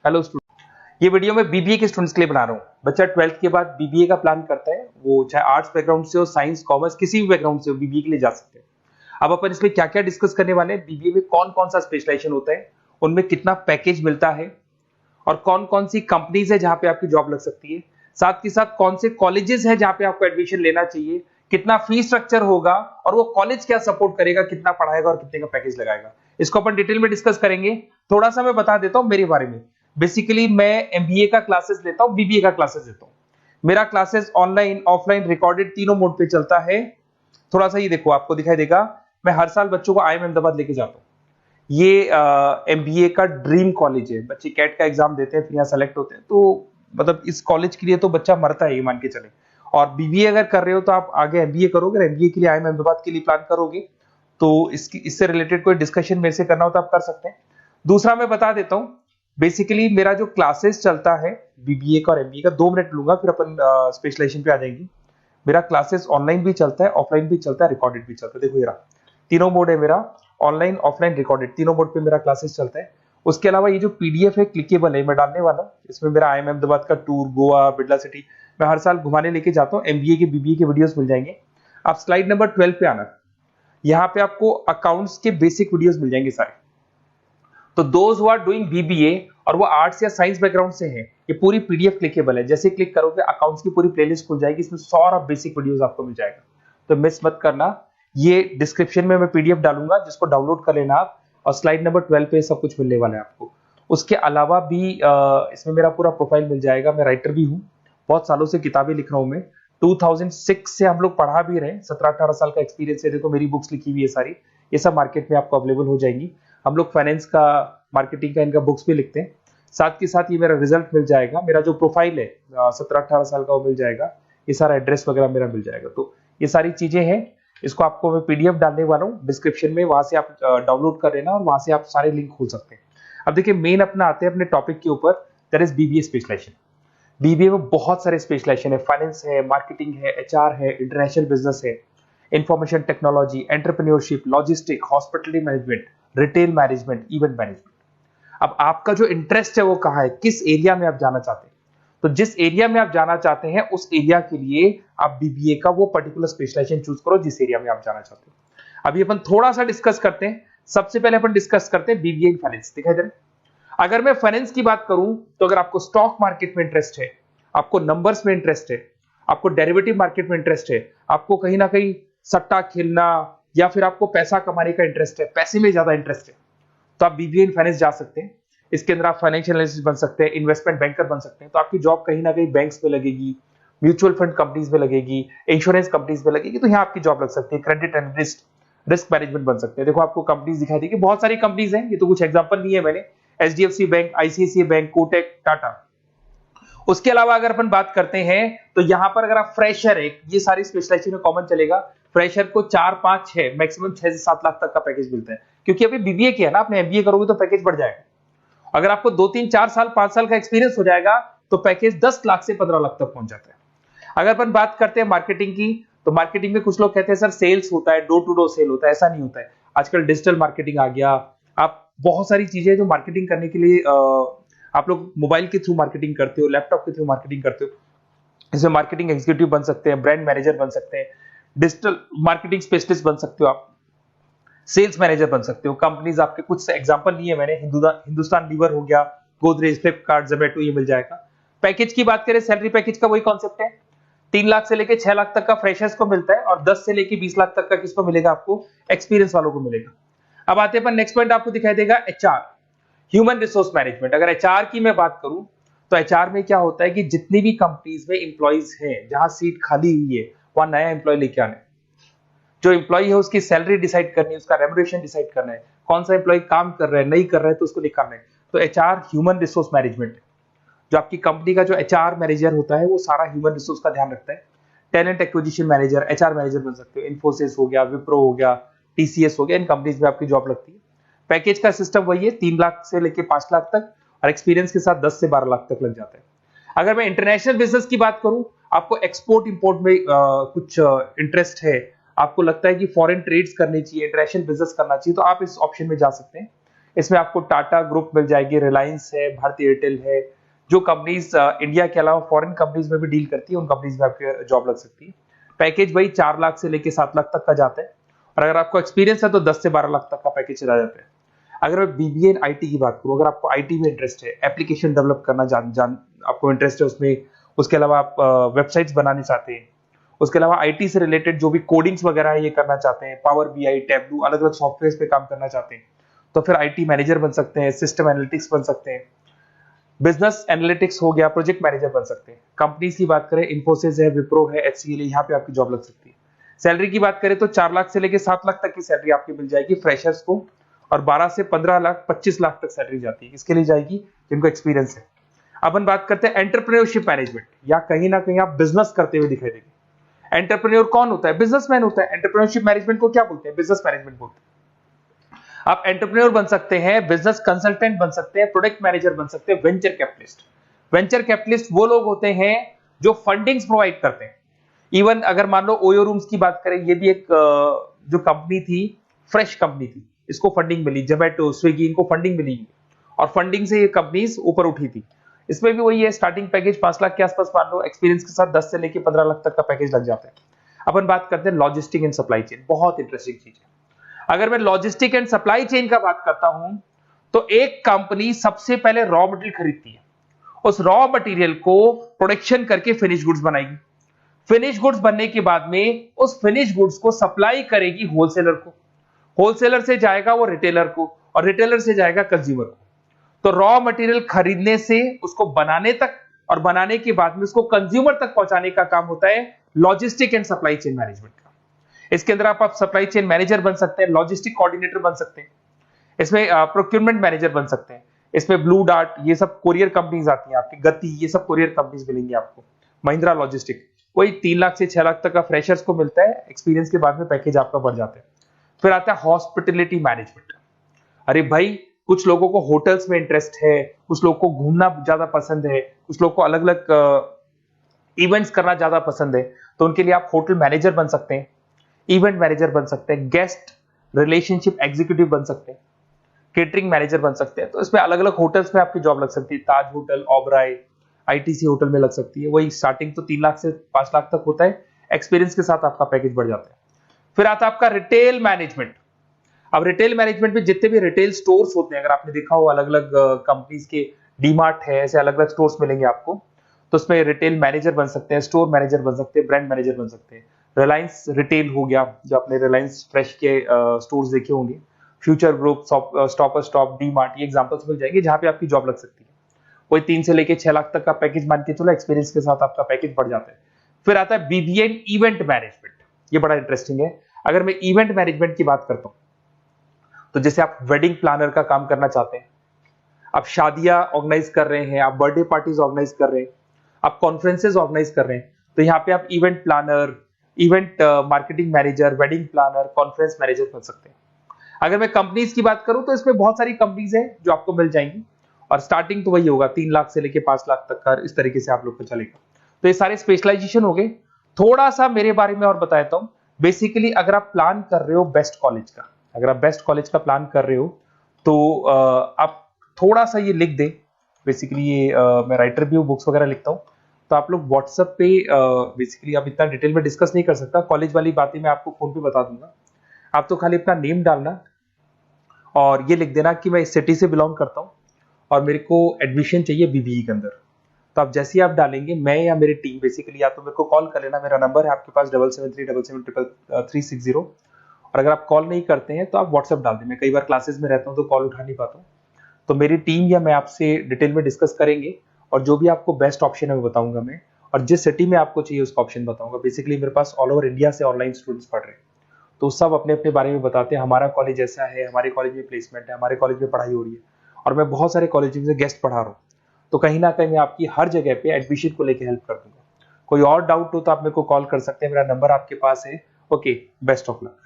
Hello student, ये video मैं BBA के स्टूडेंट्स के लिए बना रहा हूँ। बच्चा 12th के बाद बीबीए का प्लान करता है, वो चाहे आर्ट्स बैकग्राउंड से हो, साइंस, कॉमर्स, किसी भी बैकग्राउंड से हो, बीबीए के लिए जा सकते हैं। अब अपन इसमें क्या क्या डिस्कस करने वाले हैं, बीबीए में कौन कौन सा स्पेशलाइजेशन होता है, उनमें कितना पैकेज मिलता है और कौन कौन सी कंपनीज है जहां पे आपकी जॉब लग सकती है, साथ के साथ कौन से कॉलेजेस है जहां पे आपको एडमिशन लेना चाहिए, कितना फी स्ट्रक्चर होगा और वो कॉलेज क्या सपोर्ट करेगा, कितना पढ़ाएगा और कितने का पैकेज लगाएगा, इसको अपन डिटेल में डिस्कस करेंगे। थोड़ा सा मैं बता देता हूं मेरे बारे में। बेसिकली मैं एमबीए का क्लासेस लेता हूं, बीबीए का क्लासेस लेता हूं। मेरा क्लासेस ऑनलाइन, ऑफलाइन, रिकॉर्डेड तीनों मोड पे चलता है। थोड़ा सा ये देखो, आपको दिखाई देगा, मैं हर साल बच्चों को आईएम अहमदाबाद लेके जाता हूँ। ये एमबीए का ड्रीम कॉलेज है। बच्चे कैट का एग्जाम देते हैं, फिर यहाँ सेलेक्ट होते हैं, तो मतलब इस कॉलेज के लिए तो बच्चा मरता है, ये मान के चले। और बीबीए अगर कर रहे हो तो आप आगे एमबीए करोगे, एमबीए के लिए आईएम अहमदाबाद के लिए प्लान करोगे, तो इससे रिलेटेड कोई डिस्कशन मेरे से करना हो तो आप कर सकते हैं। दूसरा मैं बता देता हूँ, बेसिकली मेरा जो क्लासेस चलता है बीबीए का और एमबीए का, 2 मिनट लूंगा फिर अपन स्पेशलाइजेशन पे आ जाएंगे। मेरा क्लासेस ऑनलाइन भी चलता है, ऑफलाइन भी चलता है, रिकॉर्डेड भी चलता है। देखो ये रहा, तीनों मोड है मेरा, ऑनलाइन, ऑफलाइन, रिकॉर्डेड, तीनों मोड पे मेरा क्लासेस चलता है। उसके अलावा ये जो पीडीएफ है क्लिकेबल है, मैं डालने वाला हूँ। इसमें मेरा आईएम अहमदाबाद का टूर, गोवा, बिरला सिटी, मैं हर साल घुमाने लेके जाता हूँ। एमबीए के, बीबीए के वीडियोस मिल जाएंगे। आप स्लाइड नंबर 12 पे आना, यहाँ पे आपको अकाउंट्स के बेसिक वीडियोस मिल जाएंगे सारे। तो those who are doing BBA और वो आर्ट्स या साइंस बैकग्राउंड से हैं, ये पूरी पीडीएफ क्लिकेबल है। जैसे क्लिक करोगे अकाउंट्स की पूरी प्लेलिस्ट खुल जाएगी, इसमें सारा बेसिक वीडियोस आपको मिल जाएगा, तो मिस मत करना। ये डिस्क्रिप्शन में मैं पीडीएफ डालूंगा, जिसको डाउनलोड कर लेना आप, और स्लाइड नंबर 12 पे सब कुछ मिलने वाला है आपको। उसके अलावा भी इसमें मेरा पूरा प्रोफाइल मिल जाएगा। मैं राइटर भी हूँ, बहुत सालों से किताबें लिख रहा हूँ मैं। 2006 से हम लोग पढ़ा भी रहे, 17-18 साल का एक्सपीरियंस है। देखो मेरी बुक्स लिखी हुई है सारी, ये सब मार्केट में आपको अवेलेबल हो जाएंगी। हम लोग फाइनेंस का, मार्केटिंग का, इनका बुक्स भी लिखते हैं। साथ के साथ ये मेरा रिजल्ट मिल जाएगा, मेरा जो प्रोफाइल है 17-18 साल का वो मिल जाएगा, ये सारा एड्रेस वगैरह मेरा मिल जाएगा। तो ये सारी चीजें हैं, इसको आपको मैं पीडीएफ डालने वाला हूँ डिस्क्रिप्शन में, वहां से आप डाउनलोड कर लेना और वहां से आप सारे लिंक खोल सकते हैं। अब देखिए मेन अपना आते हैं अपने टॉपिक के ऊपर, that is BBA specialisation. BBA में बहुत सारे स्पेशलाइजेशन है, फाइनेंस है, मार्केटिंग है, एचआर है, इंटरनेशनल बिजनेस है, information technology, entrepreneurship, logistic, hospitality management, retail management, event management. अब आपका जो इंटरेस्ट है वो कहाँ है, किस एरिया में आप जाना चाहते हैं, तो जिस एरिया में आप जाना चाहते हैं उस एरिया के लिए आप बीबीए का वो पर्टिकुलर स्पेशलाइजेशन चूज करो जिस एरिया में आप जाना चाहते हैं। अभी अपन थोड़ा सा डिस्कस करते हैं। सबसे पहले अपन डिस्कस करते हैं बीबीए इन फाइनेंस। दिखाई दे रहा है? अगर मैं फाइनेंस की बात करूं तो अगर आपको स्टॉक मार्केट में इंटरेस्ट है, आपको नंबर्स में इंटरेस्ट है, आपको डेरिवेटिव मार्केट में इंटरेस्ट है, आपको कहीं ना कहीं सट्टा खेलना या फिर आपको पैसा कमाने का इंटरेस्ट है, पैसे में ज्यादा इंटरेस्ट है, तो आप बीबीए इन फाइनेंस जा सकते हैं। इसके अंदर आप फाइनेंशियल एनालिस्ट बन सकते हैं, इन्वेस्टमेंट बैंकर बन सकते हैं। तो आपकी जॉब कहीं ना कहीं बैंक्स में लगेगी, म्यूचुअल फंड कंपनीज में लगेगी, इंश्योरेंस कंपनीज में लगेगी, तो यहाँ आपकी जॉब लग सकती है। क्रेडिट एनालिस्ट, रिस्क मैनेजमेंट बन सकते हैं। देखो आपको कंपनीज दिखाई देगी, बहुत सारी कंपनीज हैं, ये तो कुछ एग्जांपल नहीं है मैंने, HDFC bank, ICICI bank, Kotak, Tata. उसके अलावा अगर अपन बात करते हैं तो यहां पर अगर आप फ्रेशर है, ये सारी स्पेशलाइजेशन में कॉमन चलेगा, फ्रेशर को 4-5-6 मैक्सिमम 6 से 7 लाख तक का पैकेज मिलता है। क्योंकि अभी बीबीए किया ना आपने, एमबीए करोगे तो पैकेज बढ़ जाएगा। अगर आपको 2-3-4 साल, 5 साल का एक्सपीरियंस हो जाएगा तो पैकेज 10 लाख से 15 लाख तक पहुंच जाता है। अगर अपन बात करते हैं मार्केटिंग की, तो मार्केटिंग में कुछ लोग कहते हैं सर सेल्स होता है, डोर टू डोर सेल होता है, ऐसा नहीं होता है। आजकल डिजिटल मार्केटिंग आ गया, आप बहुत सारी चीजें जो मार्केटिंग करने के लिए आप लोग मोबाइल के थ्रू मार्केटिंग करते हो, लैपटॉप के थ्रू मार्केटिंग करते हो। इसमें मार्केटिंग एग्जीक्यूटिव बन सकते हैं, ब्रांड मैनेजर बन सकते हैं, डिजिटल मार्केटिंग स्पेशलिस्ट बन सकते हो, आप सेल्स मैनेजर बन सकते हो। कंपनीज आपके कुछ एग्जांपल लिए मैंने, हिंदुस्तान लीवर हो गया, गोदरेज, फ्लिपकार्ट, जोमेटो, ये मिल जाएगा। पैकेज की बात करें, सैलरी पैकेज का वही कॉन्सेप्ट है, 3 लाख से लेके 6 लाख तक का फ्रेशर्स को मिलता है और 10 से लेके 20 लाख तक का किसको मिलेगा, आपको एक्सपीरियंस वालों को मिलेगा। अब आते हैं नेक्स्ट पॉइंट, आपको दिखाई देगा एचआर, ह्यूमन रिसोर्स मैनेजमेंट। अगर एचआर की मैं बात करूं तो एचआर में क्या होता है कि जितनी भी कंपनीज में इंप्लॉइज हैं, जहां सीट खाली हुई है वहां नया इंप्लॉय लेके आना है। जो इंप्लॉय है उसकी सैलरी डिसाइड करनी है, उसका रेम्युनरेशन डिसाइड करना है, कौन सा इंप्लॉय काम कर रहा है, नहीं कर रहा है तो उसको निकालना है। तो एचआर ह्यूमन रिसोर्स मैनेजमेंट, जो आपकी कंपनी का जो एचआर मैनेजर होता है वो सारा ह्यूमन रिसोर्स का ध्यान रखता है। Talent acquisition manager, HR manager बन सकते हो। इन्फोसिस हो गया, विप्रो हो गया, टीसीएस हो गया, इन कंपनीज में आपकी जॉब लगती है। पैकेज का सिस्टम वही है, 3 लाख से लेके 5 लाख तक, और एक्सपीरियंस के साथ 10 से 12 लाख तक लग जाता है। अगर मैं इंटरनेशनल बिजनेस की बात करूं, आपको एक्सपोर्ट इंपोर्ट में कुछ इंटरेस्ट है, आपको लगता है कि फॉरेन ट्रेड्स करनी चाहिए, इंटरनेशनल बिजनेस करना चाहिए, तो आप इस ऑप्शन में जा सकते हैं। इसमें आपको टाटा ग्रुप मिल जाएगी, रिलायंस है, भारतीय एयरटेल है, जो कंपनीज इंडिया के अलावा फॉरेन कंपनीज में भी डील करती है, उन कंपनीज में आपकी जॉब लग सकती है। पैकेज वही 4 लाख से लेके 7 लाख तक का जाता है, और अगर आपको एक्सपीरियंस है तो 10 से 12 लाख तक का पैकेज चला जाता है। अगर मैं बीबीए इन आईटी की बात करूं, अगर आपको आईटी में इंटरेस्ट है, एप्लीकेशन डेवलप करना आपको इंटरेस्ट है उसमें, उसके अलावा आप वेबसाइट्स बनाने चाहते हैं, उसके अलावा आईटी से रिलेटेड जो भी कोडिंग्स वगैरह है ये करना चाहते हैं, पावर बीआई, टैबलू, अलग अलग सॉफ्टवेयर पे काम करना चाहते हैं, तो फिर आईटी मैनेजर बन सकते हैं, सिस्टम एनालिटिक्स बन सकते हैं, बिजनेस एनालिटिक्स हो गया, प्रोजेक्ट मैनेजर बन सकते हैं। कंपनी की बात करें, इन्फोसिस है, विप्रो है, एचसीएल है, यहाँ पे आपकी जॉब लग सकती है। सैलरी की बात करें तो 4 लाख से लेके 7 लाख तक की सैलरी आपकी मिल जाएगी फ्रेशर्स को, और 12 से 15 लाख 25 लाख तक सैलरी जाती है। किसके लिए जाएगी? जिनको एक्सपीरियंस है। अब हम बात करते हैं एंटरप्रेन्योरशिप मैनेजमेंट, या कहीं ना कहीं आप बिजनेस करते हुए दिखाई देंगे। एंटरप्रेन्योर कौन होता है? बिजनेसमैन होता है। एंटरप्रेन्योरशिप मैनेजमेंट को क्या बोलते हैं? बिजनेस मैनेजमेंट बोलते हैं। आप एंटरप्रेन्योर बन सकते हैं, बिजनेस कंसल्टेंट बन सकते हैं, प्रोडक्ट मैनेजर बन सकते हैं, वेंचर कैपिटलिस्ट। वेंचर कैपिटलिस्ट वो लोग होते हैं जो फंडिंग्स प्रोवाइड करते हैं। इवन अगर मान लो ओयो रूम्स की बात करें, ये भी एक जो कंपनी थी, फ्रेश कंपनी थी, इसको फंडिंग मिली, जोमेटो, स्विगी, इनको फंडिंग मिली, और फंडिंग से ये कंपनीज ऊपर उठी थी। इसमें भी वही है, स्टार्टिंग पैकेज 5 लाख के आसपास मान लो, एक्सपीरियंस के साथ 10 से लेके 15 लाख तक का पैकेज लग जाता है। अपन बात करते हैं लॉजिस्टिक एंड सप्लाई चेन, बहुत इंटरेस्टिंग चीज है। अगर मैं लॉजिस्टिक एंड सप्लाई चेन का बात करता हूं, तो एक कंपनी सबसे पहले रॉ मटेरियल खरीदती है, उस रॉ मटेरियल को प्रोडक्शन करके फिनिश गुड्स बनाएगी। फिनिश गुड्स बनने के बाद में उस फिनिश गुड्स को सप्लाई करेगी होलसेलर को, होलसेलर से जाएगा वो रिटेलर को, और रिटेलर से जाएगा कंज्यूमर को। तो रॉ मटेरियल खरीदने से उसको बनाने तक, और बनाने के बाद में उसको कंज्यूमर तक पहुंचाने का काम होता है logistic and supply chain management का। इसके अंदर आप सप्लाई चेन मैनेजर बन सकते हैं, लॉजिस्टिक कोऑर्डिनेटर बन सकते हैं, इसमें प्रोक्योरमेंट मैनेजर बन सकते हैं, इसमें ब्लू डार्ट, ये सब कोरियर कंपनीज आती हैं आपकी, गति, ये सब कोरियर कंपनीज मिलेंगी आपको, महिंद्रा लॉजिस्टिक। कोई 3 लाख से 6 लाख तक का फ्रेशर्स को मिलता है, एक्सपीरियंस के बाद में पैकेज आपका बढ़ जाता है। फिर आता है हॉस्पिटलिटी मैनेजमेंट। अरे भाई, कुछ लोगों को होटल्स में इंटरेस्ट है, कुछ लोगों को घूमना ज्यादा पसंद है, कुछ लोगों को अलग अलग इवेंट्स करना ज्यादा पसंद है, तो उनके लिए आप होटल मैनेजर बन सकते हैं, इवेंट मैनेजर बन सकते हैं, गेस्ट रिलेशनशिप एग्जीक्यूटिव बन सकते हैं, केटरिंग मैनेजर बन सकते हैं। तो इसमें अलग अलग होटल्स में आपकी जॉब लग सकती है, ताज होटल, ओबराय, आईटीसी होटल में लग सकती है। वही स्टार्टिंग तो 3 लाख से 5 लाख तक होता है, एक्सपीरियंस के साथ आपका पैकेज बढ़ जाता है। फिर आता है आपका रिटेल मैनेजमेंट। अब रिटेल मैनेजमेंट में जितने भी रिटेल स्टोर्स होते हैं, अगर आपने देखा हो अलग अलग कंपनीज के, डीमार्ट है, ऐसे अलग अलग स्टोर्स मिलेंगे आपको, तो उसमें रिटेल मैनेजर बन सकते हैं, स्टोर मैनेजर बन सकते हैं, ब्रांड मैनेजर बन सकते हैं। रिलायंस रिटेल हो गया, जो आपने रिलायंस फ्रेश के स्टोर्स देखे होंगे, future group, stopper stop, DMart, ये एग्जांपल्स मिल जाएंगे जहां पे आपकी जॉब लग सकती है। कोई 3 से लेके 6 लाख तक का पैकेज मान के चलो, एक्सपीरियंस के साथ आपका पैकेज बढ़ जाता है। फिर आता है बीबीए इवेंट मैनेजमेंट, ये बड़ा इंटरेस्टिंग है। अगर मैं इवेंट मैनेजमेंट की बात करता हूं, तो जैसे आप वेडिंग प्लानर का काम करना चाहते हैं, आप शादियां ऑर्गेनाइज कर रहे हैं, आप बर्थडे पार्टीज ऑर्गेनाइज कर रहे हैं, आप कॉन्फ्रेंसेज ऑर्गेनाइज कर रहे हैं, तो यहाँ पे आप event planner, event marketing manager, wedding planner, conference manager बन सकते हैं। अगर मैं कंपनीज की बात करूं, तो इसमें बहुत सारी कंपनीज हैं जो आपको मिल जाएंगी, और स्टार्टिंग तो वही होगा 3 लाख से लेके 5 लाख तक का, इस तरीके से आप लोग को चलेगा। तो ये सारे स्पेशलाइजेशन हो गए। थोड़ा सा मेरे बारे में और बताता हूं। बेसिकली अगर आप प्लान कर रहे हो बेस्ट कॉलेज का, अगर आप बेस्ट कॉलेज का प्लान कर रहे हो, तो आप थोड़ा सा ये लिख दें। बेसिकली ये मैं राइटर भी हूँ, बुक्स वगैरह लिखता हूँ, तो आप लोग व्हाट्सएप पे, बेसिकली अब इतना डिटेल में डिस्कस नहीं कर सकता, कॉलेज वाली बातें मैं आपको फोन पे बता दूंगा। आप तो खाली अपना नेम डालना और ये लिख देना कि मैं इस सिटी से बिलोंग करता हूँ और मेरे को एडमिशन चाहिए बीबीए के अंदर। तो आप जैसे ही आप डालेंगे, मैं या मेरी टीम बेसिकली, या तो मेरे को कॉल कर लेना, मेरा नंबर है आपके पास 7737773360। और अगर आप कॉल नहीं करते हैं तो आप व्हाट्सएप डाल दें। मैं कई बार क्लासेस में रहता हूँ तो कॉल उठा नहीं पाता हूँ, तो मेरी टीम या मैं आपसे डिटेल में डिस्कस करेंगे, और जो भी आपको बेस्ट ऑप्शन है वो बताऊंगा मैं, और जिस सिटी में आपको चाहिए उसका ऑप्शन बताऊंगा। बेसिकली मेरे पास ऑल ओवर इंडिया से ऑनलाइन स्टूडेंट्स पढ़ रहे हैं, तो सब अपने अपने बारे में बताते हैं, हमारा कॉलेज ऐसा है, हमारे कॉलेज में प्लेसमेंट है, हमारे कॉलेज में पढ़ाई हो रही है, और मैं बहुत सारे कॉलेज में गेस्ट पढ़ा रहा हूँ। तो कहीं ना कहीं मैं आपकी हर जगह पे एडमिशन को लेकर हेल्प कर दूंगा। कोई और डाउट हो तो आप मेरे को कॉल कर सकते हैं, मेरा नंबर आपके पास है। Okay, best of luck.